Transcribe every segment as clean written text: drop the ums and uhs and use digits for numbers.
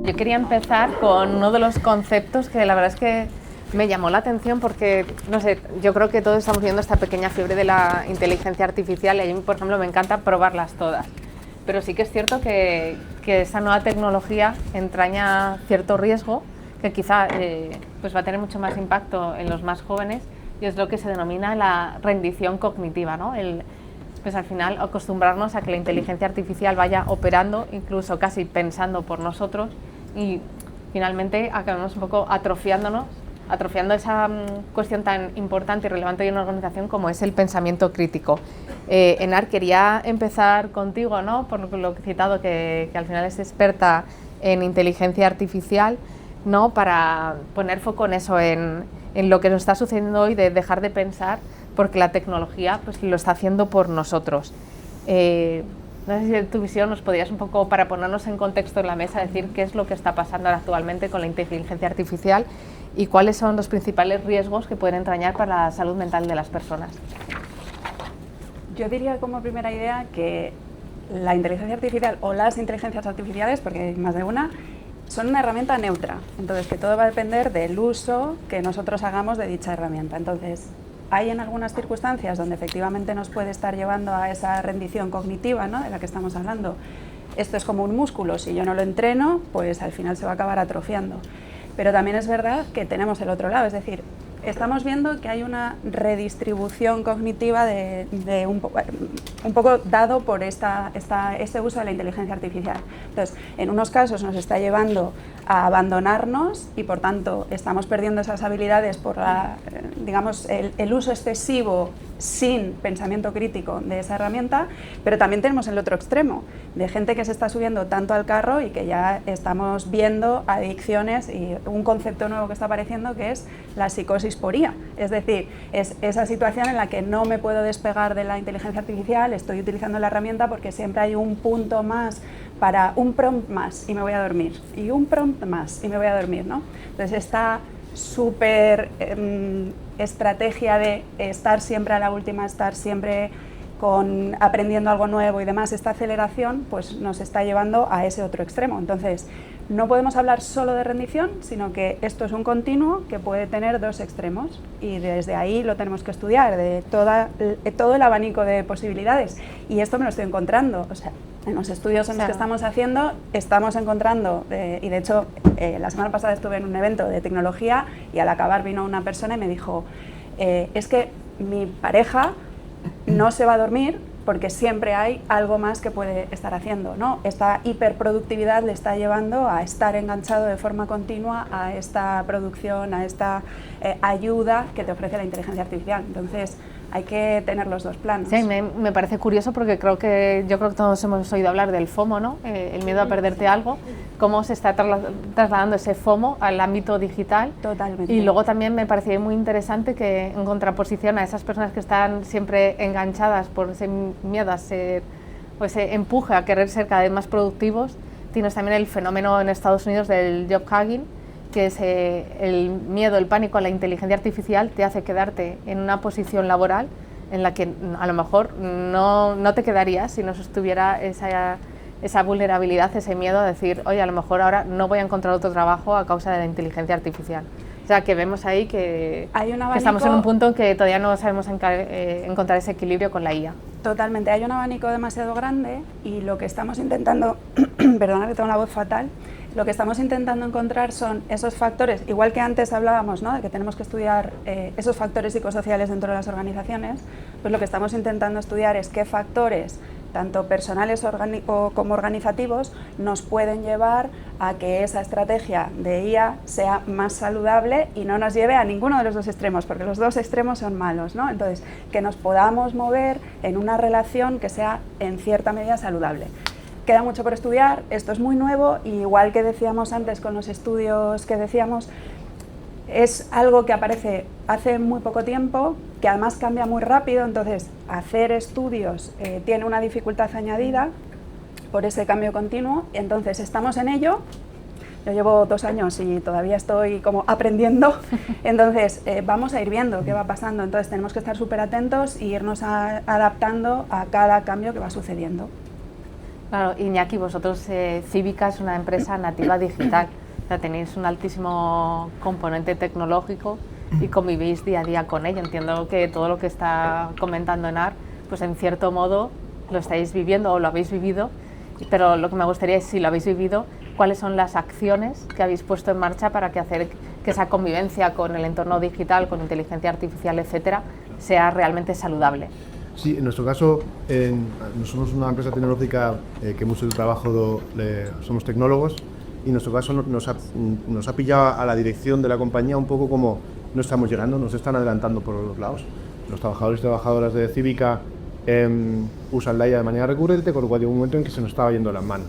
Yo quería empezar con uno de los conceptos que la verdad es que me llamó la atención porque, no sé, yo creo que todos estamos viendo esta pequeña fiebre de la inteligencia artificial y a mí, por ejemplo, me encanta probarlas todas. Pero sí que es cierto que esta nueva tecnología entraña cierto riesgo que quizá pues va a tener mucho más impacto en los más jóvenes y es lo que se denomina la rendición cognitiva, ¿no? Pues al final acostumbrarnos a que la inteligencia artificial vaya operando, incluso casi pensando por nosotros y finalmente acabamos un poco atrofiando esa cuestión tan importante y relevante en una organización como es el pensamiento crítico. Enar, quería empezar contigo, ¿no? Por lo que he citado, que al final es experta en inteligencia artificial, ¿no? Para poner foco en eso, en lo que nos está sucediendo hoy, de dejar de pensar porque la tecnología pues lo está haciendo por nosotros. No sé si de tu visión nos podrías un poco, para ponernos en contexto en la mesa, decir qué es lo que está pasando ahora actualmente con la inteligencia artificial y cuáles son los principales riesgos que pueden entrañar para la salud mental de las personas. Yo diría como primera idea que la inteligencia artificial o las inteligencias artificiales, porque hay más de una, son una herramienta neutra. Entonces, que todo va a depender del uso que nosotros hagamos de dicha herramienta. Entonces, hay en algunas circunstancias donde efectivamente nos puede estar llevando a esa rendición cognitiva, ¿no?, de la que estamos hablando. Esto es como un músculo, si yo no lo entreno, pues al final se va a acabar atrofiando. Pero también es verdad que tenemos el otro lado, es decir, estamos viendo que hay una redistribución cognitiva un poco dado por este uso de la inteligencia artificial. Entonces, en unos casos nos está llevando a abandonarnos y por tanto estamos perdiendo esas habilidades por el uso excesivo sin pensamiento crítico de esa herramienta, pero también tenemos el otro extremo, de gente que se está subiendo tanto al carro y que ya estamos viendo adicciones y un concepto nuevo que está apareciendo que es la psicosis por IA. Es decir, es esa situación en la que no me puedo despegar de la inteligencia artificial, estoy utilizando la herramienta porque siempre hay un punto más para un prompt más y me voy a dormir, y un prompt más y me voy a dormir, ¿no? Entonces esta súper estrategia de estar siempre a la última, estar siempre aprendiendo algo nuevo y demás, esta aceleración pues nos está llevando a ese otro extremo. Entonces, no podemos hablar solo de rendición, sino que esto es un continuo que puede tener dos extremos y desde ahí lo tenemos que estudiar, de todo el abanico de posibilidades. Y esto me lo estoy encontrando, o sea, en los estudios en los que estamos haciendo, estamos encontrando, y de hecho la semana pasada estuve en un evento de tecnología y al acabar vino una persona y me dijo, es que mi pareja no se va a dormir porque siempre hay algo más que puede estar haciendo, ¿no? Esta hiperproductividad le está llevando a estar enganchado de forma continua a esta producción, a esta ayuda que te ofrece la inteligencia artificial. Entonces, hay que tener los dos planos. Sí, me parece curioso porque yo creo que todos hemos oído hablar del FOMO, ¿no? El miedo a perderte algo, cómo se está trasladando ese FOMO al ámbito digital. Totalmente. Y luego también me parecía muy interesante que en contraposición a esas personas que están siempre enganchadas por ese miedo a ser, o ese empuje a querer ser cada vez más productivos, tienes también el fenómeno en Estados Unidos del job hugging, que es el miedo, el pánico a la inteligencia artificial te hace quedarte en una posición laboral en la que a lo mejor no te quedarías si no estuviera esa vulnerabilidad, ese miedo a decir, oye, a lo mejor ahora no voy a encontrar otro trabajo a causa de la inteligencia artificial. O sea, que vemos ahí que estamos en un punto en que todavía no sabemos encontrar ese equilibrio con la IA. Totalmente, hay un abanico demasiado grande y lo que estamos intentando, perdona que tengo la voz fatal, lo que estamos intentando encontrar son esos factores, igual que antes hablábamos, ¿no?, de que tenemos que estudiar esos factores psicosociales dentro de las organizaciones, pues lo que estamos intentando estudiar es qué factores, tanto personales como organizativos, nos pueden llevar a que esa estrategia de IA sea más saludable y no nos lleve a ninguno de los dos extremos, porque los dos extremos son malos, ¿no? Entonces, que nos podamos mover en una relación que sea en cierta medida saludable. Queda mucho por estudiar, esto es muy nuevo y igual que decíamos antes con los estudios que decíamos, es algo que aparece hace muy poco tiempo, que además cambia muy rápido, entonces hacer estudios tiene una dificultad añadida por ese cambio continuo, entonces estamos en ello. Yo llevo 2 años y todavía estoy como aprendiendo, entonces vamos a ir viendo qué va pasando, entonces tenemos que estar súper atentos e irnos adaptando a cada cambio que va sucediendo. Claro, Iñaki, vosotros, Cívica es una empresa nativa digital, o sea, tenéis un altísimo componente tecnológico y convivís día a día con ello. Entiendo que todo lo que está comentando Enar, pues en cierto modo lo estáis viviendo o lo habéis vivido, pero lo que me gustaría es, si lo habéis vivido, cuáles son las acciones que habéis puesto en marcha para hacer que esa convivencia con el entorno digital, con inteligencia artificial, etcétera, sea realmente saludable. Sí, en nuestro caso, somos una empresa tecnológica que mucho del trabajo somos tecnólogos, y en nuestro caso nos ha pillado a la dirección de la compañía un poco como no estamos llegando, nos están adelantando por los lados. Los trabajadores y trabajadoras de Cívica usan la IA de manera recurrente, con lo cual llegó un momento en que se nos estaba yendo de las manos.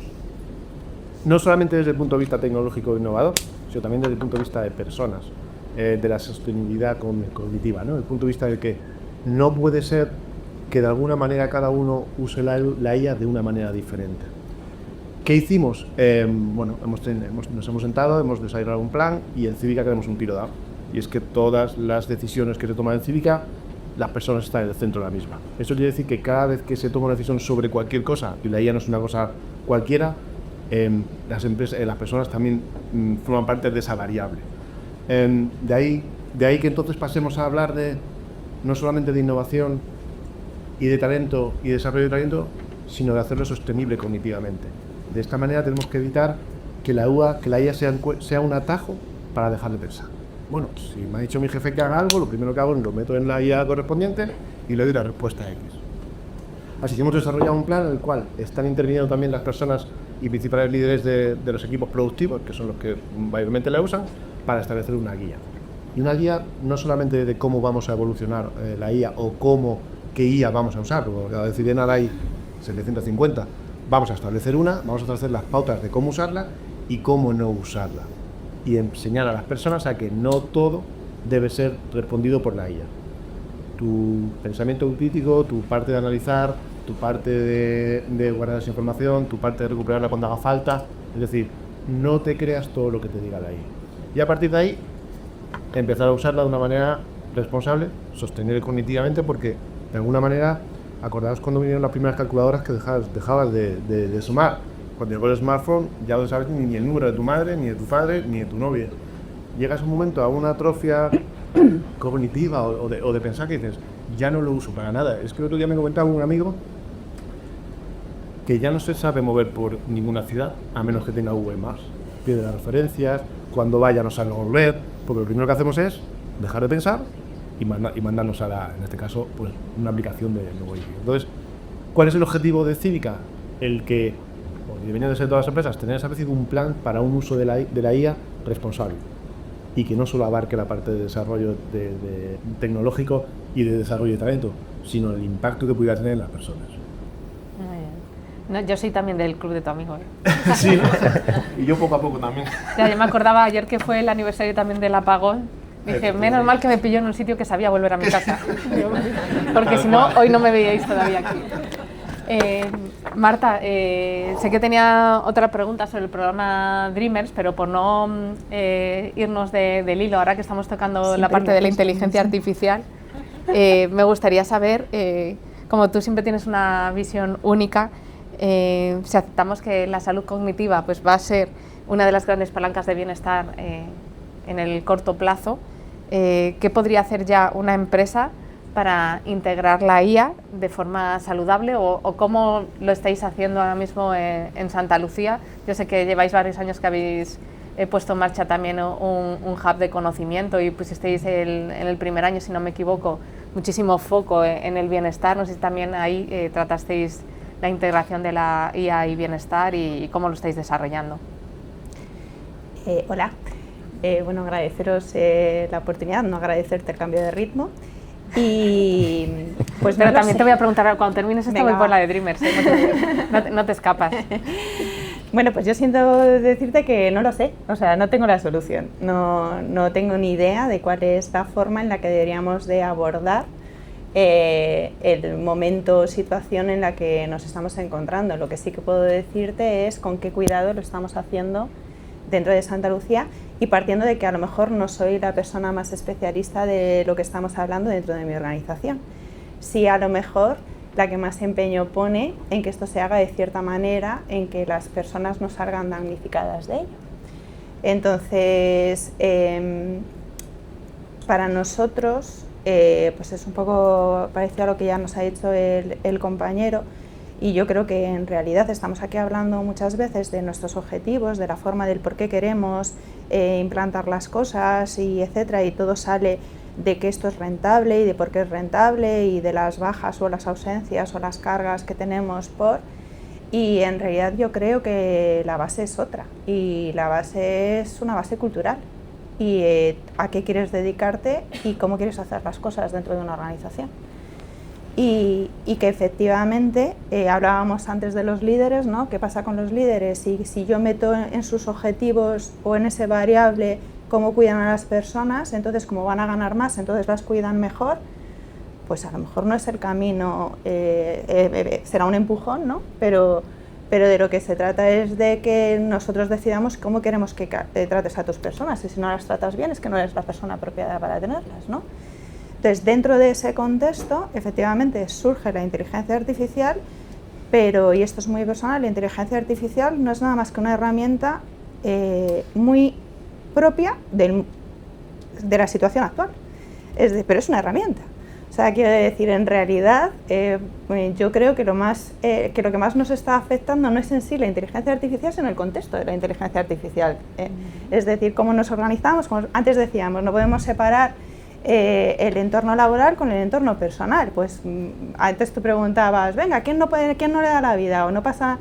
No solamente desde el punto de vista tecnológico e innovador, sino también desde el punto de vista de personas, de la sostenibilidad cognitiva, ¿no? El punto de vista de que no puede ser que de alguna manera cada uno use la IA de una manera diferente. ¿Qué hicimos? Nos hemos sentado, hemos desarrollado un plan, y en Cívica tenemos un tiro dado. Y es que todas las decisiones que se toman en Cívica, las personas están en el centro de la misma. Eso quiere decir que cada vez que se toma una decisión sobre cualquier cosa, y la IA no es una cosa cualquiera, las personas también forman parte de esa variable. De ahí que entonces pasemos a hablar no solamente de innovación y de talento y desarrollo de talento, sino de hacerlo sostenible cognitivamente. De esta manera tenemos que evitar que la IA sea un atajo para dejar de pensar. Bueno, si me ha dicho mi jefe que haga algo, lo primero que hago es lo meto en la IA correspondiente y le doy la respuesta X. Así que hemos desarrollado un plan en el cual están interviniendo también las personas y principales líderes de los equipos productivos, que son los que mayormente la usan, para establecer una guía. Y una guía no solamente de cómo vamos a evolucionar la IA o qué IA vamos a usar, porque cada vez hay 750. Vamos a establecer vamos a establecer las pautas de cómo usarla y cómo no usarla. Y enseñar a las personas a que no todo debe ser respondido por la IA. Tu pensamiento crítico, tu parte de analizar, tu parte de guardar esa información, tu parte de recuperarla cuando haga falta. Es decir, no te creas todo lo que te diga la IA. Y a partir de ahí, empezar a usarla de una manera responsable, sostenible cognitivamente, porque de alguna manera, acordaos cuando vinieron las primeras calculadoras que dejabas de sumar. Cuando llegó el smartphone, ya no sabes ni el número de tu madre, ni de tu padre, ni de tu novia. Llegas un momento a una atrofia cognitiva o de pensar que dices, ya no lo uso para nada. Es que el otro día me comentaba un amigo que ya no se sabe mover por ninguna ciudad, a menos que tenga Google Maps. Pierde las referencias, cuando vaya no sabe volver, porque lo primero que hacemos es dejar de pensar y mandarnos en este caso, pues, una aplicación de nuevo idioma. Entonces, ¿cuál es el objetivo de Cívica? El que, y deberían de ser todas las empresas, tener establecido un plan para un uso de la IA responsable, y que no solo abarque la parte de desarrollo tecnológico y de desarrollo de talento, sino el impacto que pudiera tener en las personas. Muy bien. No, yo soy también del club de tu amigo. Sí, y yo poco a poco también. Ya, yo me acordaba ayer que fue el aniversario también del apagón. Dije, menos mal que me pilló en un sitio que sabía volver a mi casa. Porque si no, hoy no me veíais todavía aquí. Marta, sé que tenía otra pregunta sobre el programa Dreamers, pero por no irnos del hilo, ahora que estamos tocando la parte de la inteligencia artificial, me gustaría saber, como tú siempre tienes una visión única, si aceptamos que la salud cognitiva pues, va a ser una de las grandes palancas de bienestar en el corto plazo, ¿qué podría hacer ya una empresa para integrar la IA de forma saludable o cómo lo estáis haciendo ahora mismo en Santa Lucía? Yo sé que lleváis varios años que habéis puesto en marcha también un hub de conocimiento y pusisteis en el primer año, si no me equivoco, muchísimo foco en el bienestar. No sé si también ahí tratasteis la integración de la IA y bienestar y cómo lo estáis desarrollando. Hola, bueno, agradeceros la oportunidad, no agradecerte el cambio de ritmo. Y pues pero también te voy a preguntar, cuando termines esta voy por la de Dreamers, no te escapas. Bueno, pues yo siento decirte que no lo sé, o sea, no tengo la solución, no tengo ni idea de cuál es la forma en la que deberíamos de abordar el momento o situación en la que nos estamos encontrando. Lo que sí que puedo decirte es con qué cuidado lo estamos haciendo dentro de Santa Lucía y partiendo de que a lo mejor no soy la persona más especialista de lo que estamos hablando dentro de mi organización. Sí, a lo mejor la que más empeño pone en que esto se haga de cierta manera, en que las personas no salgan damnificadas de ello. Entonces, para nosotros, pues es un poco parecido a lo que ya nos ha dicho el compañero, y yo creo que en realidad estamos aquí hablando muchas veces de nuestros objetivos, de la forma del por qué queremos implantar las cosas y etcétera, y todo sale de que esto es rentable y de por qué es rentable y de las bajas o las ausencias o las cargas que tenemos y en realidad yo creo que la base es otra, y la base es una base cultural, y a qué quieres dedicarte y cómo quieres hacer las cosas dentro de una organización. Y que efectivamente, hablábamos antes de los líderes, ¿no? ¿Qué pasa con los líderes? Si yo meto en sus objetivos o en ese variable cómo cuidan a las personas, entonces como van a ganar más, entonces las cuidan mejor, pues a lo mejor no es el camino, será un empujón, ¿no? Pero de lo que se trata es de que nosotros decidamos cómo queremos que trates a tus personas, y si no las tratas bien es que no eres la persona apropiada para tenerlas, ¿no? Entonces, dentro de ese contexto, efectivamente, surge la inteligencia artificial, pero, y esto es muy personal, la inteligencia artificial no es nada más que una herramienta muy propia de la situación actual, pero es una herramienta. O sea, quiero decir, en realidad, yo creo que lo que más nos está afectando no es en sí la inteligencia artificial, sino el contexto de la inteligencia artificial. Es decir, cómo nos organizamos, como antes decíamos, no podemos separar el entorno laboral con el entorno personal. Pues antes tú preguntabas, venga, ¿quién no le da la vida? O no pasa,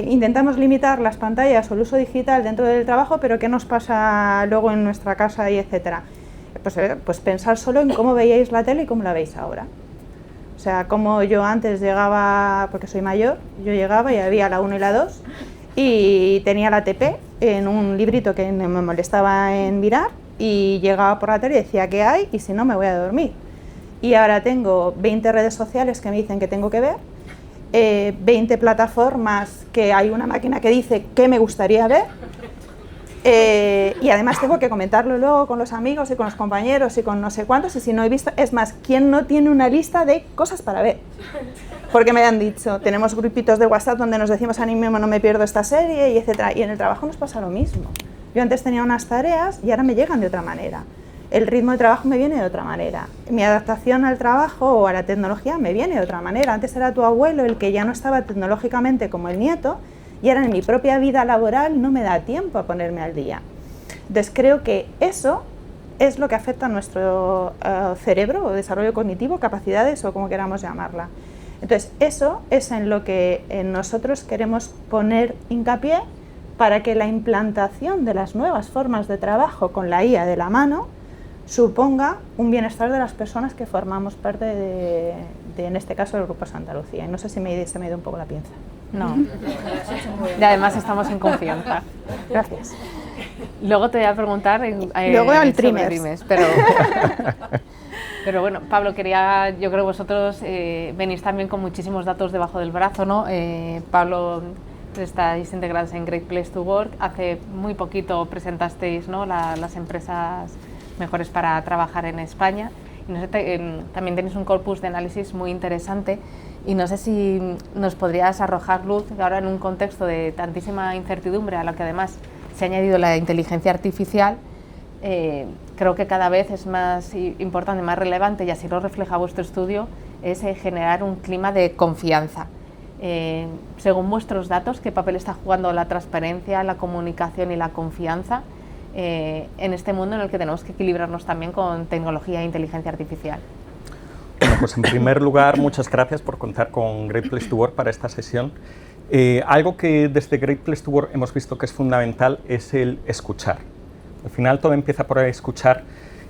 intentamos limitar las pantallas o el uso digital dentro del trabajo, pero ¿qué nos pasa luego en nuestra casa y etcétera? Pues pensar solo en cómo veíais la tele y cómo la veis ahora. O sea, como yo antes llegaba, porque soy mayor, yo llegaba y había la 1 y la 2 y tenía la TP en un librito que me molestaba en mirar, y llegaba por la tele y decía qué hay, y si no me voy a dormir. Y ahora tengo 20 redes sociales que me dicen que tengo que ver, 20 plataformas que hay una máquina que dice qué me gustaría ver, y además tengo que comentarlo luego con los amigos y con los compañeros y con no sé cuántos, y si no he visto, es más, ¿quién no tiene una lista de cosas para ver? Porque me han dicho, tenemos grupitos de WhatsApp donde nos decimos a mí mismo no me pierdo esta serie y etcétera, y en el trabajo nos pasa lo mismo. Yo antes tenía unas tareas y ahora me llegan de otra manera. El ritmo de trabajo me viene de otra manera. Mi adaptación al trabajo o a la tecnología me viene de otra manera. Antes era tu abuelo el que ya no estaba tecnológicamente como el nieto, y ahora en mi propia vida laboral no me da tiempo a ponerme al día. Entonces creo que eso es lo que afecta a nuestro cerebro o desarrollo cognitivo, capacidades o como queramos llamarla. Entonces eso es en lo que nosotros queremos poner hincapié para que la implantación de las nuevas formas de trabajo con la IA de la mano suponga un bienestar de las personas que formamos parte de en este caso, del Grupo Santa Lucía. Y no sé si se me ha ido un poco la pinza. No. Y además estamos en confianza. Gracias. Luego te voy a preguntar luego el Dreamers, pero bueno, Pablo, yo creo que vosotros venís también con muchísimos datos debajo del brazo, ¿no? Pablo, estáis integrados en Great Place to Work. Hace muy poquito presentasteis, ¿no?, las empresas mejores para trabajar en España. Y no sé, también tenéis un corpus de análisis muy interesante. Y no sé si nos podrías arrojar luz ahora en un contexto de tantísima incertidumbre, a lo que además se ha añadido la inteligencia artificial. Creo que cada vez es más importante, más relevante, y así lo refleja vuestro estudio, es generar un clima de confianza. Según vuestros datos, ¿qué papel está jugando la transparencia, la comunicación y la confianza en este mundo en el que tenemos que equilibrarnos también con tecnología e inteligencia artificial? Bueno, pues en primer lugar, muchas gracias por contar con Great Place to Work para esta sesión. Algo que desde Great Place to Work hemos visto que es fundamental es el escuchar. Al final todo empieza por escuchar,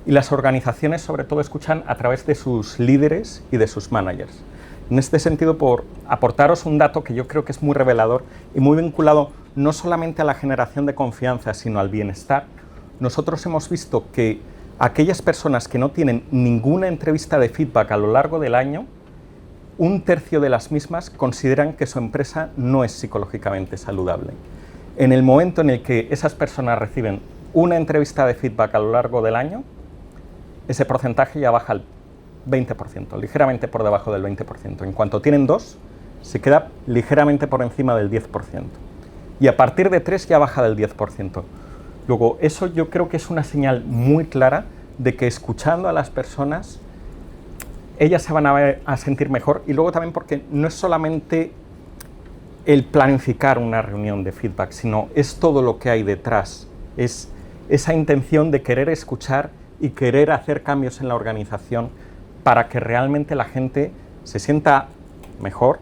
y las organizaciones sobre todo escuchan a través de sus líderes y de sus managers. En este sentido, por aportaros un dato que yo creo que es muy revelador y muy vinculado no solamente a la generación de confianza, sino al bienestar, nosotros hemos visto que aquellas personas que no tienen ninguna entrevista de feedback a lo largo del año, 1/3 de las mismas consideran que su empresa no es psicológicamente saludable. En el momento en el que esas personas reciben una entrevista de feedback a lo largo del año, ese porcentaje ya baja al 20%, ligeramente por debajo del 20%. En cuanto tienen 2, se queda ligeramente por encima del 10%. Y a partir de 3 ya baja del 10%. Luego, eso yo creo que es una señal muy clara de que escuchando a las personas, ellas se van a sentir mejor. Y luego también porque no es solamente el planificar una reunión de feedback, sino es todo lo que hay detrás. Es esa intención de querer escuchar y querer hacer cambios en la organización para que realmente la gente se sienta mejor,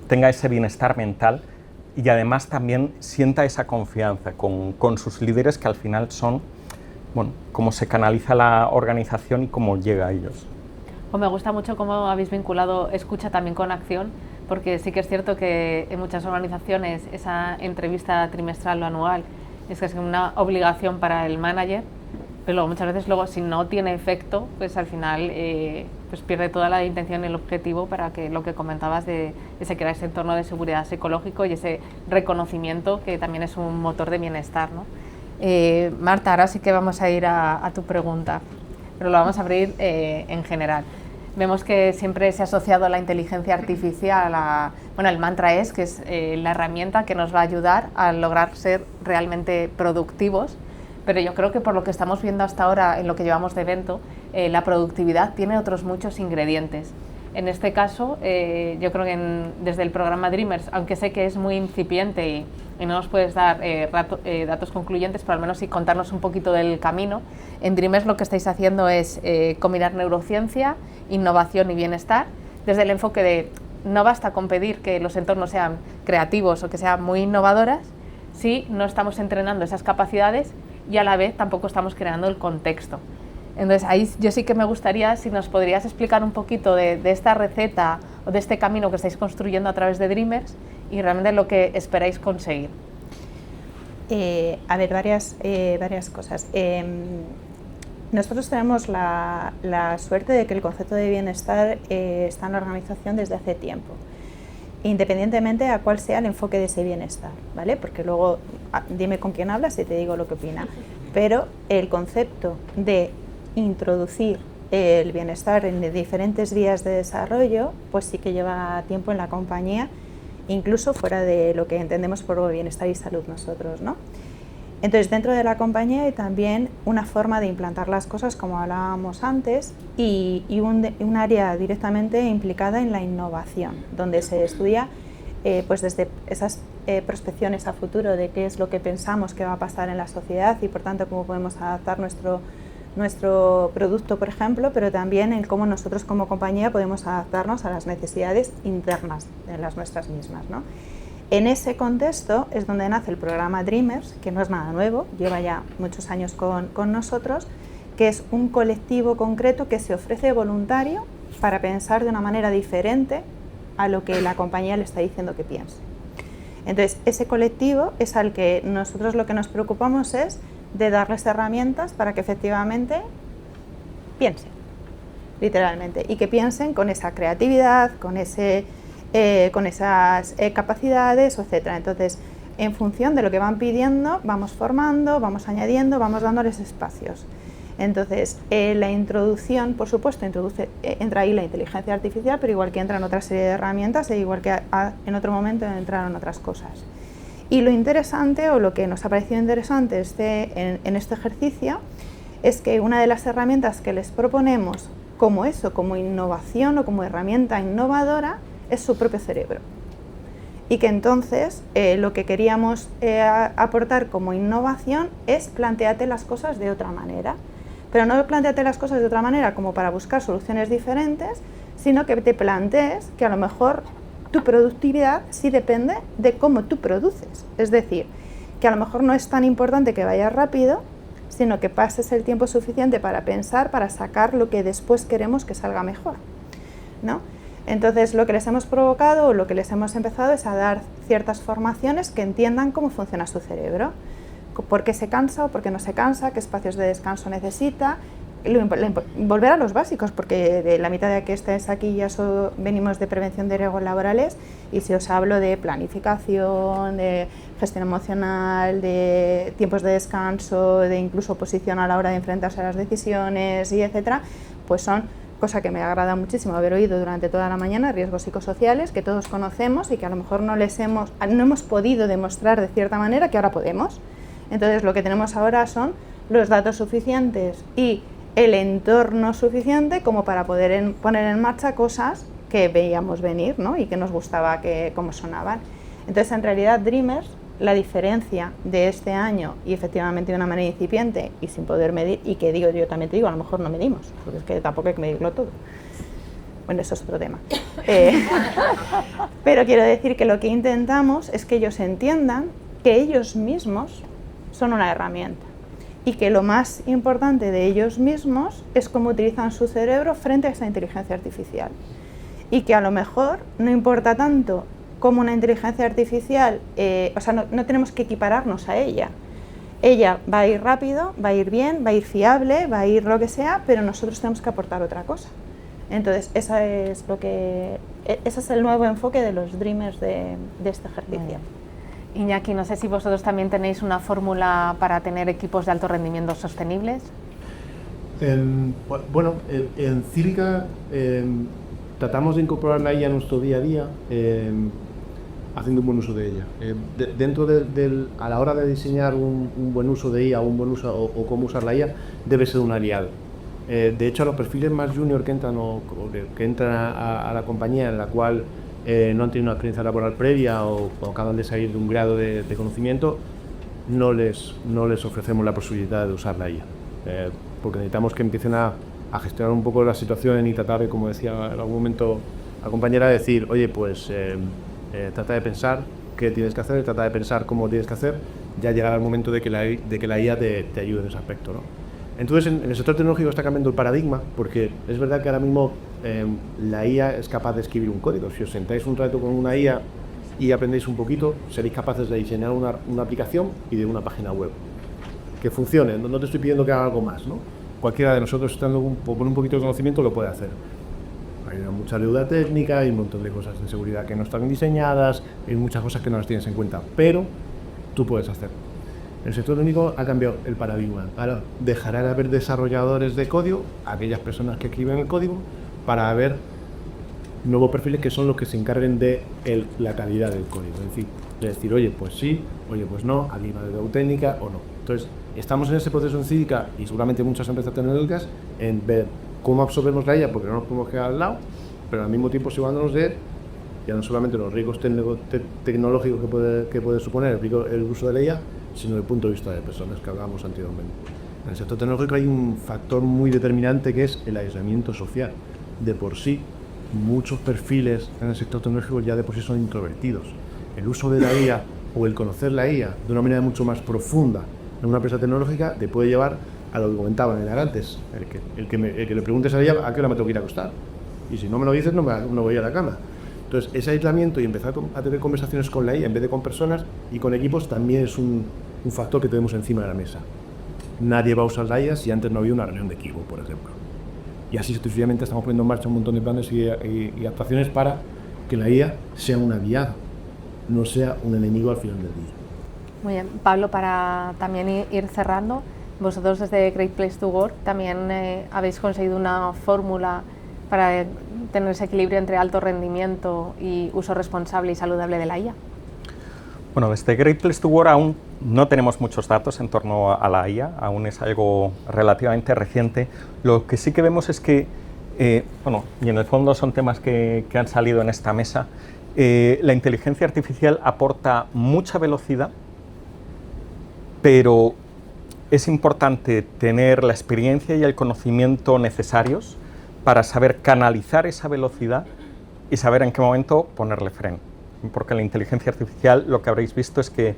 tenga ese bienestar mental y además también sienta esa confianza con sus líderes, que al final son, bueno, cómo se canaliza la organización y cómo llega a ellos. Pues me gusta mucho cómo habéis vinculado escucha también con acción, porque sí que es cierto que en muchas organizaciones esa entrevista trimestral o anual es que es una obligación para el manager, pero luego, muchas veces luego si no tiene efecto, pues al final pues pierde toda la intención y el objetivo para que lo que comentabas de ese crear ese entorno de seguridad psicológico y ese reconocimiento que también es un motor de bienestar, ¿no? Marta, ahora sí que vamos a ir a tu pregunta, pero lo vamos a abrir en general. Vemos que siempre se ha asociado la inteligencia artificial bueno, el mantra es que es la herramienta que nos va a ayudar a lograr ser realmente productivos, pero yo creo que por lo que estamos viendo hasta ahora en lo que llevamos de evento, la productividad tiene otros muchos ingredientes. En este caso, yo creo que desde el programa Dreamers, aunque sé que es muy incipiente y no nos puedes dar datos concluyentes, pero al menos sí contarnos un poquito del camino, en Dreamers lo que estáis haciendo es combinar neurociencia, innovación y bienestar, desde el enfoque de no basta con pedir que los entornos sean creativos o que sean muy innovadoras, si no estamos entrenando esas capacidades y a la vez tampoco estamos creando el contexto. Entonces ahí yo sí que me gustaría si nos podrías explicar un poquito de esta receta o de este camino que estáis construyendo a través de Dreamers y realmente lo que esperáis conseguir. A ver, varias cosas. Nosotros tenemos la suerte de que el concepto de bienestar está en la organización desde hace tiempo, independientemente a cuál sea el enfoque de ese bienestar, ¿vale? Porque luego dime con quién hablas y te digo lo que opina. Pero el concepto de introducir el bienestar en diferentes vías de desarrollo, pues sí que lleva tiempo en la compañía, incluso fuera de lo que entendemos por bienestar y salud nosotros, ¿no? Entonces, dentro de la compañía hay también una forma de implantar las cosas, como hablábamos antes, y un área directamente implicada en la innovación, donde se estudia pues desde esas prospecciones a futuro de qué es lo que pensamos que va a pasar en la sociedad y, por tanto, cómo podemos adaptar nuestro producto, por ejemplo, pero también en cómo nosotros como compañía podemos adaptarnos a las necesidades internas de las nuestras mismas, ¿no? En ese contexto es donde nace el programa Dreamers, que no es nada nuevo, lleva ya muchos años con nosotros, que es un colectivo concreto que se ofrece voluntario para pensar de una manera diferente a lo que la compañía le está diciendo que piense. Entonces, ese colectivo es al que nosotros lo que nos preocupamos es de darles herramientas para que efectivamente piensen, literalmente, y que piensen con esa creatividad, con esas capacidades, etc. Entonces, en función de lo que van pidiendo, vamos formando, vamos añadiendo, vamos dándoles espacios. Entonces, la introducción, por supuesto, entra ahí la inteligencia artificial, pero igual que entran otra serie de herramientas, e igual que en otro momento entraron otras cosas. Y lo interesante, o lo que nos ha parecido interesante en este ejercicio, es que una de las herramientas que les proponemos como innovación o como herramienta innovadora, es su propio cerebro. Y que entonces lo que queríamos aportar como innovación es plantearte las cosas de otra manera. Pero no plantearte las cosas de otra manera como para buscar soluciones diferentes, sino que te plantees que a lo mejor tu productividad sí depende de cómo tú produces. Es decir, que a lo mejor no es tan importante que vayas rápido, sino que pases el tiempo suficiente para pensar, para sacar lo que después queremos que salga mejor, ¿no? Entonces, lo que les hemos provocado o lo que les hemos empezado es a dar ciertas formaciones que entiendan cómo funciona su cerebro, por qué se cansa o por qué no se cansa, qué espacios de descanso necesita, volver a los básicos, porque de la mitad de que estés aquí ya venimos de prevención de riesgos laborales, y si os hablo de planificación, de gestión emocional, de tiempos de descanso, de incluso oposición a la hora de enfrentarse a las decisiones, y etcétera, pues son, cosa que me agrada muchísimo haber oído durante toda la mañana, riesgos psicosociales que todos conocemos y que a lo mejor no hemos podido demostrar de cierta manera que ahora podemos. Entonces lo que tenemos ahora son los datos suficientes y el entorno suficiente como para poder poner en marcha cosas que veíamos venir, ¿no? Y que nos gustaba cómo sonaban. Entonces, en realidad, Dreamers, la diferencia de este año y efectivamente de una manera incipiente y sin poder medir, y que yo también te digo, a lo mejor no medimos, porque es que tampoco hay que medirlo todo. Bueno, eso es otro tema. Pero quiero decir que lo que intentamos es que ellos entiendan que ellos mismos son una herramienta y que lo más importante de ellos mismos es cómo utilizan su cerebro frente a esa inteligencia artificial. Y que a lo mejor no importa tanto como una inteligencia artificial, no tenemos que equipararnos a ella. Ella va a ir rápido, va a ir bien, va a ir fiable, va a ir lo que sea, pero nosotros tenemos que aportar otra cosa. Entonces, ese es el nuevo enfoque de los Dreamers de este ejercicio. Iñaki, no sé si vosotros también tenéis una fórmula para tener equipos de alto rendimiento sostenibles. Bueno, en Cívica tratamos de incorporar la IA a nuestro día a día, haciendo un buen uso de ella. A la hora de diseñar un buen uso de IA, un buen uso o cómo usar la IA, debe ser un aliado. De hecho, a los perfiles más junior que entran a la compañía en la cual no han tenido una experiencia laboral previa o acaban de salir de un grado de conocimiento, no les ofrecemos la posibilidad de usar la IA, porque necesitamos que empiecen a gestionar un poco la situación y tratar de, como decía en algún momento la compañera, decir, oye, pues trata de pensar qué tienes que hacer, trata de pensar cómo tienes que hacer, ya llegará el momento de que la IA te ayude en ese aspecto, ¿no? Entonces, en el sector tecnológico está cambiando el paradigma, porque es verdad que ahora mismo la IA es capaz de escribir un código. Si os sentáis un rato con una IA y aprendéis un poquito, seréis capaces de diseñar una aplicación y de una página web que funcione. No te estoy pidiendo que haga algo más, ¿no? Cualquiera de nosotros, estando con un poquito de conocimiento, lo puede hacer. Hay mucha deuda técnica, hay un montón de cosas de seguridad que no están diseñadas, hay muchas cosas que no las tienes en cuenta, pero tú puedes hacer. El sector técnico ha cambiado el paradigma. Ahora dejará de haber desarrolladores de código, aquellas personas que escriben el código, para haber nuevos perfiles que son los que se encarguen de la calidad del código. Es decir, oye, pues sí, oye, pues no, aquí va de deuda técnica o no. Entonces, estamos en ese proceso en Cívica y seguramente muchas empresas tecnológicas en ver cómo absorbemos la IA, porque no nos podemos quedar al lado, pero al mismo tiempo asegurándonos de ya no solamente los riesgos tecnológicos que puede suponer el uso de la IA, sino desde el punto de vista de personas que hablábamos anteriormente. En el sector tecnológico hay un factor muy determinante que es el aislamiento social. De por sí, muchos perfiles en el sector tecnológico ya de por sí son introvertidos. El uso de la IA o el conocer la IA de una manera mucho más profunda en una empresa tecnológica te puede llevar a lo que comentaban antes, el que le preguntes a ella a qué hora me tengo que ir a acostar. Y si no me lo dices, no voy a la cama. Entonces, ese aislamiento y empezar a tener conversaciones con la IA en vez de con personas y con equipos también es un factor que tenemos encima de la mesa. Nadie va a usar la IA si antes no había una reunión de equipo, por ejemplo. Y así sucesivamente estamos poniendo en marcha un montón de planes y actuaciones para que la IA sea una aliada, no sea un enemigo al final del día. Muy bien. Pablo, para también ir cerrando, vosotros desde Great Place to Work también habéis conseguido una fórmula para tener ese equilibrio entre alto rendimiento y uso responsable y saludable de la IA. Bueno, desde Great Place to Work aún no tenemos muchos datos en torno a la IA, aún es algo relativamente reciente. Lo que sí que vemos es que, y en el fondo son temas que han salido en esta mesa, la inteligencia artificial aporta mucha velocidad, pero es importante tener la experiencia y el conocimiento necesarios para saber canalizar esa velocidad y saber en qué momento ponerle freno. Porque la inteligencia artificial, lo que habréis visto es que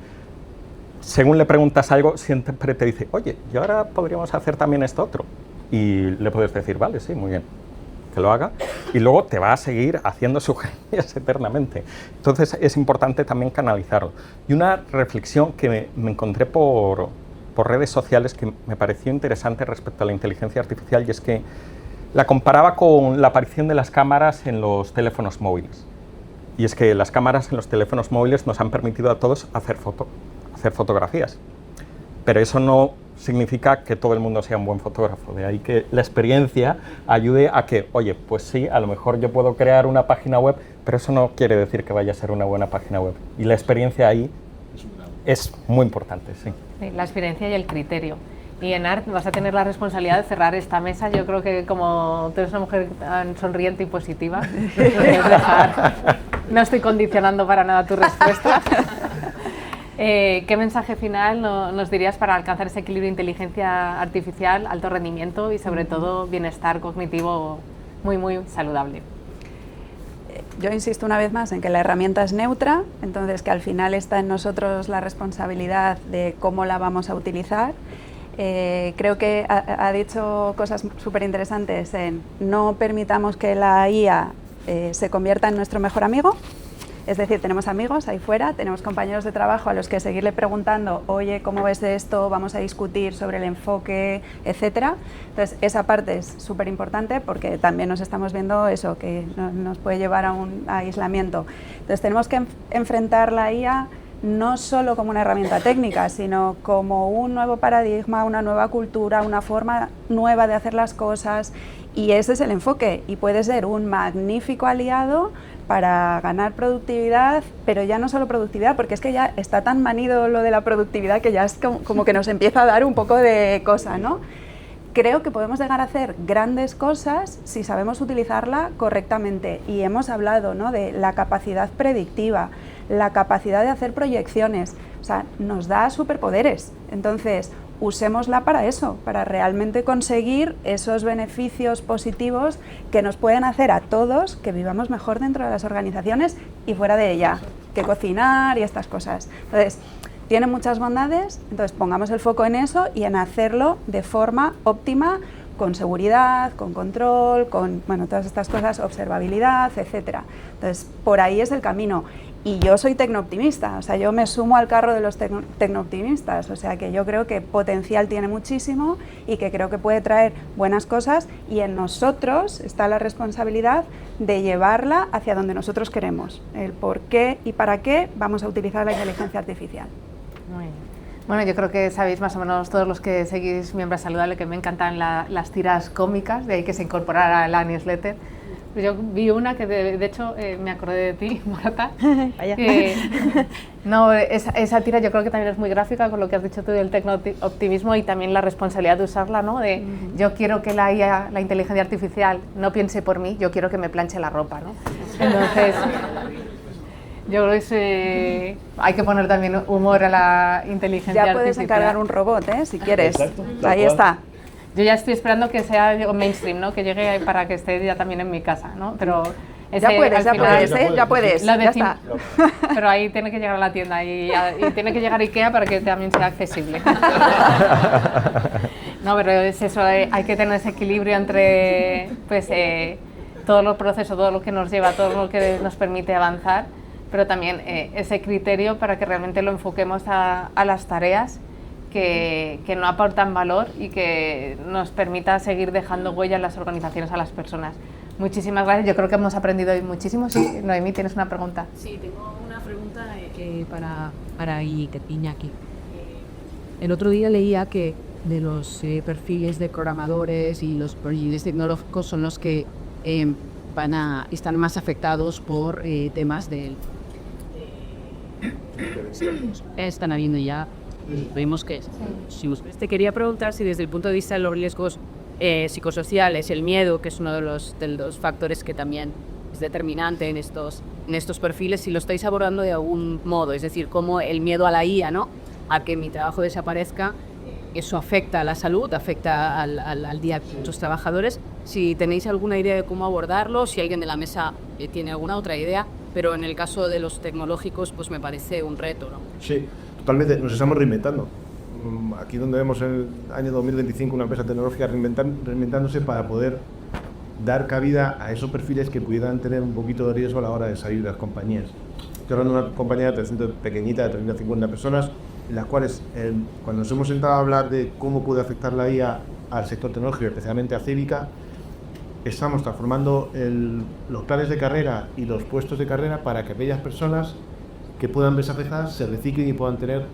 según le preguntas algo, siempre te dice, oye, y ahora podríamos hacer también esto otro. Y le puedes decir, vale, sí, muy bien, que lo haga. Y luego te va a seguir haciendo sugerencias eternamente. Entonces es importante también canalizarlo. Y una reflexión que me encontré por redes sociales que me pareció interesante respecto a la inteligencia artificial, y es que la comparaba con la aparición de las cámaras en los teléfonos móviles. Y es que las cámaras en los teléfonos móviles nos han permitido a todos hacer fotografías. Pero eso no significa que todo el mundo sea un buen fotógrafo. De ahí que la experiencia ayude a que, oye, pues sí, a lo mejor yo puedo crear una página web, pero eso no quiere decir que vaya a ser una buena página web. Y la experiencia ahí es muy importante, sí. Sí, la experiencia y el criterio. Y en ART vas a tener la responsabilidad de cerrar esta mesa. Yo creo que como tú eres una mujer tan sonriente y positiva, no estoy condicionando para nada tu respuesta. ¿Qué mensaje final nos dirías para alcanzar ese equilibrio de inteligencia artificial, alto rendimiento y sobre todo bienestar cognitivo muy, muy saludable? Yo insisto una vez más en que la herramienta es neutra, entonces que al final está en nosotros la responsabilidad de cómo la vamos a utilizar. Creo que ha dicho cosas súper interesantes en no permitamos que la IA se convierta en nuestro mejor amigo. Es decir, tenemos amigos ahí fuera, tenemos compañeros de trabajo a los que seguirle preguntando, oye, ¿cómo ves esto? Vamos a discutir sobre el enfoque, etcétera. Entonces, esa parte es súper importante porque también nos estamos viendo eso, que nos puede llevar a un aislamiento. Entonces, tenemos que enfrentar la IA no solo como una herramienta técnica, sino como un nuevo paradigma, una nueva cultura, una forma nueva de hacer las cosas, y ese es el enfoque, y puede ser un magnífico aliado para ganar productividad, pero ya no solo productividad, porque es que ya está tan manido lo de la productividad que ya es como que nos empieza a dar un poco de cosa, ¿no? Creo que podemos llegar a hacer grandes cosas si sabemos utilizarla correctamente, y hemos hablado, ¿no?, de la capacidad predictiva, la capacidad de hacer proyecciones, o sea, nos da superpoderes. Entonces, usémosla para eso, para realmente conseguir esos beneficios positivos que nos pueden hacer a todos que vivamos mejor dentro de las organizaciones y fuera de ella, que cocinar y estas cosas. Entonces, tiene muchas bondades, entonces pongamos el foco en eso y en hacerlo de forma óptima, con seguridad, con control, con, bueno, todas estas cosas, observabilidad, etcétera. Entonces, por ahí es el camino. Y yo soy tecnooptimista, o sea, yo me sumo al carro de los tecnooptimistas, o sea, que yo creo que potencial tiene muchísimo y que creo que puede traer buenas cosas, y en nosotros está la responsabilidad de llevarla hacia donde nosotros queremos, el por qué y para qué vamos a utilizar la inteligencia artificial. Muy bien. Bueno, yo creo que sabéis más o menos todos los que seguís Miembro Saludable que me encantan las tiras cómicas, de ahí que se incorporara a la newsletter. Yo vi una que de hecho me acordé de ti, Marta. No, esa tira yo creo que también es muy gráfica con lo que has dicho tú del tecno-optimismo y también la responsabilidad de usarla, ¿no? De yo quiero que la IA, la inteligencia artificial, no piense por mí, yo quiero que me planche la ropa, ¿no? Entonces, yo creo que hay que poner también humor a la inteligencia artificial. Ya puedes encargar un robot, si quieres. Exacto, ahí está. Yo ya estoy esperando que sea mainstream, ¿no? Que llegue para que esté ya también en mi casa, ¿no? Pero ya puedes, ya está. Pero ahí tiene que llegar a la tienda y tiene que llegar IKEA para que también sea accesible. No, pero es eso, hay que tener ese equilibrio entre pues, todo el proceso, todo lo que nos lleva, todo lo que nos permite avanzar, pero también ese criterio para que realmente lo enfoquemos a las tareas que no aportan valor y que nos permita seguir dejando huella en las organizaciones a las personas. Muchísimas gracias, yo creo que hemos aprendido hoy muchísimo. Sí, Noemí, ¿tienes una pregunta? Sí, tengo una pregunta para Iñaki. El otro día leía que de los perfiles de programadores y los perfiles tecnológicos son los que están más afectados por temas del... están habiendo ya... Vemos que si te quería preguntar si desde el punto de vista de los riesgos psicosociales, el miedo, que es uno de los factores que también es determinante en estos perfiles, si lo estáis abordando de algún modo, es decir, cómo el miedo a la IA, ¿no?, a que mi trabajo desaparezca, eso afecta a la salud, afecta al día de muchos trabajadores. Si tenéis alguna idea de cómo abordarlo, si alguien de la mesa tiene alguna otra idea, pero en el caso de los tecnológicos, pues me parece un reto, ¿no? Sí. Totalmente, nos estamos reinventando. Aquí donde vemos en el año 2025 una empresa tecnológica reinventándose para poder dar cabida a esos perfiles que pudieran tener un poquito de riesgo a la hora de salir de las compañías. Estoy hablando de una compañía pequeñita, de 30 a 50 personas, en las cuales cuando nos hemos sentado a hablar de cómo puede afectar la IA al sector tecnológico, especialmente a Cívica, estamos transformando los planes de carrera y los puestos de carrera para que aquellas personas que puedan verse afectadas se reciclen y puedan tener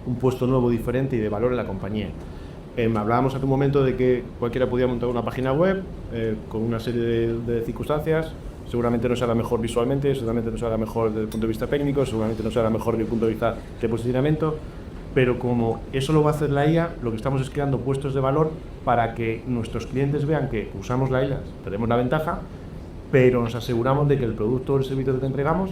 un puesto nuevo, diferente y de valor en la compañía. Hablábamos hace un momento de que cualquiera podía montar una página web con una serie de circunstancias. Seguramente no sea la mejor visualmente, seguramente no sea la mejor desde el punto de vista técnico, seguramente no sea la mejor desde el punto de vista de posicionamiento, pero como eso lo va a hacer la IA, lo que estamos es creando puestos de valor para que nuestros clientes vean que usamos la IA, tenemos la ventaja, pero nos aseguramos de que el producto o el servicio que te entregamos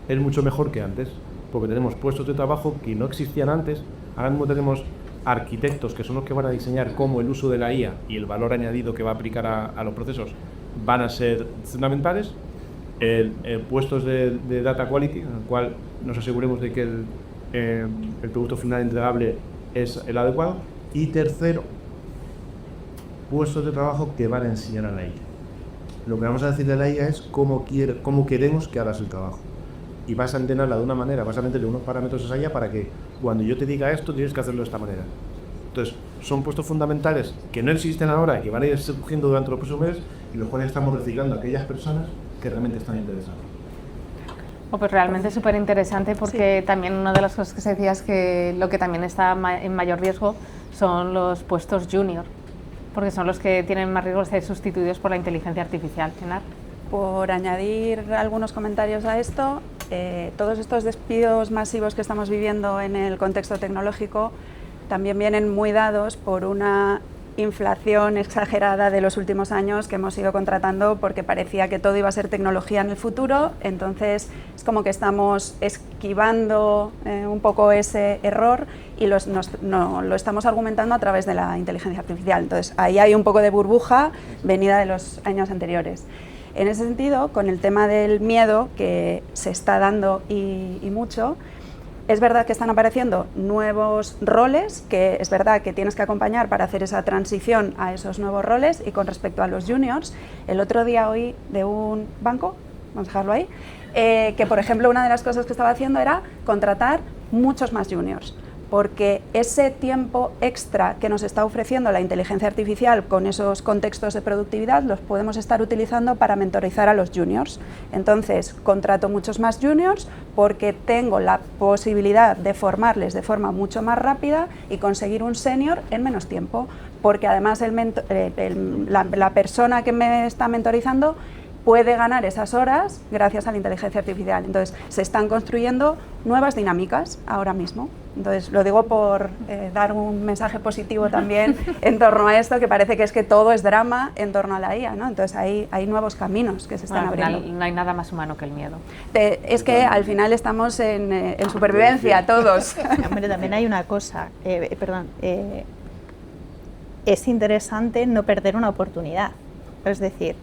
es mucho mejor que antes, porque tenemos puestos de trabajo que no existían antes. Ahora mismo tenemos arquitectos que son los que van a diseñar cómo el uso de la IA y el valor añadido que va a aplicar a los procesos van a ser fundamentales. Puestos de data quality, en el cual nos aseguremos de que el producto final entregable es el adecuado. Y tercero, puestos de trabajo que van a enseñar a la IA. Lo que vamos a decirle a la IA es cómo queremos que hagas el trabajo. Y vas a entrenarla de una manera, vas a meterle unos parámetros a esa IA para que cuando yo te diga esto tienes que hacerlo de esta manera. Entonces, son puestos fundamentales que no existen ahora y que van a ir surgiendo durante los próximos meses, y los cuales estamos reciclando a aquellas personas que realmente están interesadas. Pues realmente es súper interesante, porque también una de las cosas que se decía es que lo que también está en mayor riesgo son los puestos junior, porque son los que tienen más riesgo de ser sustituidos por la inteligencia artificial. Enar. Por añadir algunos comentarios a esto, todos estos despidos masivos que estamos viviendo en el contexto tecnológico también vienen muy dados por una inflación exagerada de los últimos años que hemos ido contratando, porque parecía que todo iba a ser tecnología en el futuro. Entonces es como que estamos esquivando un poco ese error y lo estamos argumentando a través de la inteligencia artificial. Entonces ahí hay un poco de burbuja venida de los años anteriores. En ese sentido, con el tema del miedo que se está dando y mucho, es verdad que están apareciendo nuevos roles, que es verdad que tienes que acompañar para hacer esa transición a esos nuevos roles. Y con respecto a los juniors, el otro día oí de un banco, vamos a dejarlo ahí, que por ejemplo una de las cosas que estaba haciendo era contratar muchos más juniors, porque ese tiempo extra que nos está ofreciendo la inteligencia artificial con esos contextos de productividad los podemos estar utilizando para mentorizar a los juniors. Entonces, contrato muchos más juniors porque tengo la posibilidad de formarles de forma mucho más rápida y conseguir un senior en menos tiempo, porque además la persona que me está mentorizando puede ganar esas horas gracias a la inteligencia artificial. Entonces, se están construyendo nuevas dinámicas ahora mismo. Entonces, lo digo por dar un mensaje positivo también en torno a esto, que parece que es que todo es drama en torno a la IA, ¿no? Entonces, hay nuevos caminos que se están abriendo. Al final, no hay nada más humano que el miedo. Es que al final estamos en supervivencia todos. Hombre, también hay una cosa, es interesante no perder una oportunidad. Es decir,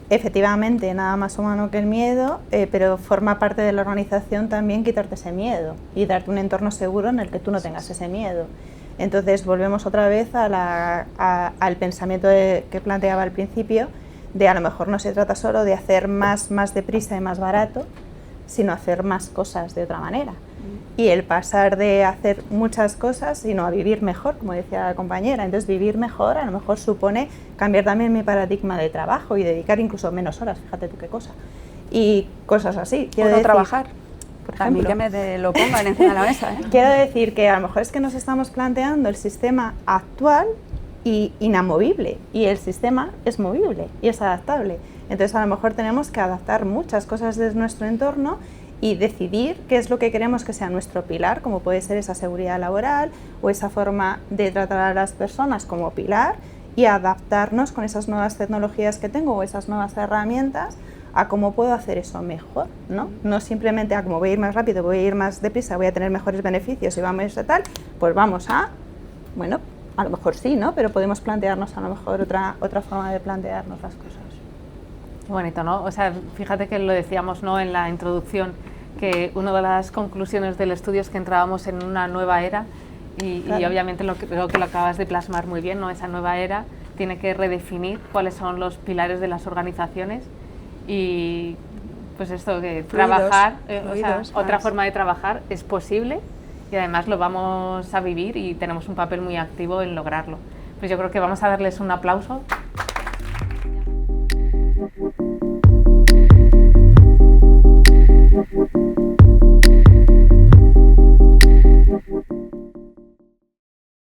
efectivamente, nada más humano que el miedo, pero forma parte de la organización también quitarte ese miedo y darte un entorno seguro en el que tú no tengas ese miedo. Entonces volvemos otra vez al pensamiento que planteaba al principio, de a lo mejor no se trata solo de hacer más deprisa y más barato, sino hacer más cosas de otra manera. Y el pasar de hacer muchas cosas, sino a vivir mejor, como decía la compañera. Entonces, vivir mejor a lo mejor supone cambiar también mi paradigma de trabajo y dedicar incluso menos horas, fíjate tú qué cosa. Y cosas así. Quiero decir, trabajar, por ejemplo. A mí que me lo pongan encima de la mesa. Quiero decir que a lo mejor es que nos estamos planteando el sistema actual y inamovible, y el sistema es movible y es adaptable. Entonces, a lo mejor tenemos que adaptar muchas cosas de nuestro entorno y decidir qué es lo que queremos que sea nuestro pilar, como puede ser esa seguridad laboral o esa forma de tratar a las personas como pilar, y adaptarnos con esas nuevas tecnologías que tengo o esas nuevas herramientas a cómo puedo hacer eso mejor, ¿no? No simplemente a cómo voy a ir más rápido, voy a ir más deprisa, voy a tener mejores beneficios y vamos a tal, pues vamos a, bueno, a lo mejor sí, ¿no? Pero podemos plantearnos a lo mejor otra forma de plantearnos las cosas. Qué bonito, ¿no? O sea, fíjate que lo decíamos, ¿no?, en la introducción, que una de las conclusiones del estudio es que entrábamos en una nueva era y obviamente creo que lo acabas de plasmar muy bien, ¿no? Esa nueva era tiene que redefinir cuáles son los pilares de las organizaciones y pues esto, que trabajar, otra forma de trabajar es posible y además lo vamos a vivir y tenemos un papel muy activo en lograrlo. Pues yo creo que vamos a darles un aplauso.